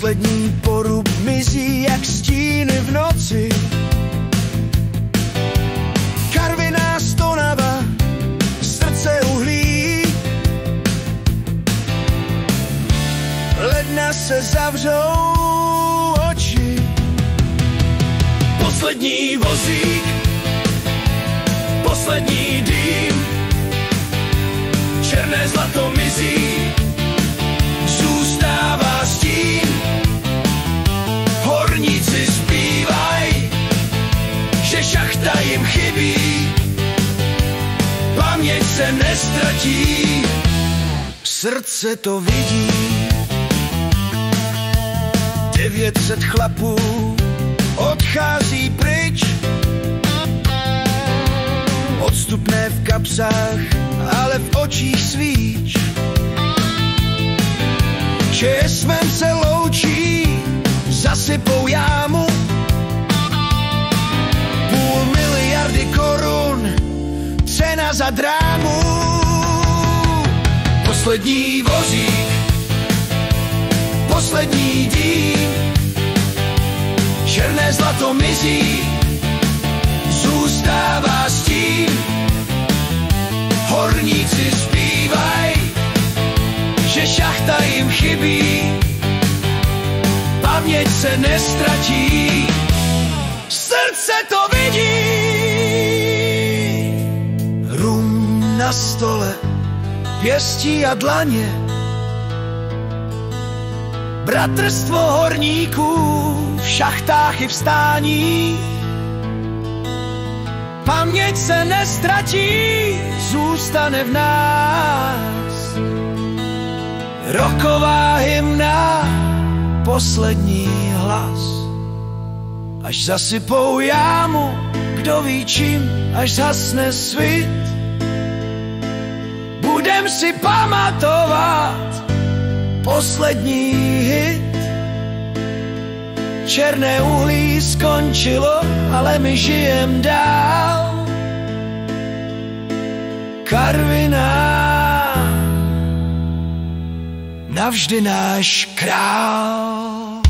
Poslední porub mizí jak stíny v noci. Karviná stonava, srdce uhlí. Ledna se zavřou oči. Poslední vozík, poslední dým. Černé zlato mizí, zůstává stín. Horníci zpívaj, že šachta jim chybí. Paměť se nestratí, srdce to vidí. 900 chlapů odchází pryč. Odstupné v kapsách, ale v očích svíč. Česmem se loučí, zasypou jámu. 500 miliardy korun, cena za drámu. Poslední vozík, poslední dým. Černé zlato mizí, zůstává stín. Horníci zpívaj, že šachta jim chybí. Paměť se nestratí, srdce to vidí. Rum na stole, pěstí a dlaně. Bratrstvo horníků v šachtách i vstání. Paměť se nestratí, zůstane v nás. Roková hymna, poslední hlas. Až zasypou jámu, kdo ví čím, až zhasne svit. Budem si pamatovat poslední hit. Černé uhlí skončilo, ale my žijem dál. Karviná, navždy náš král.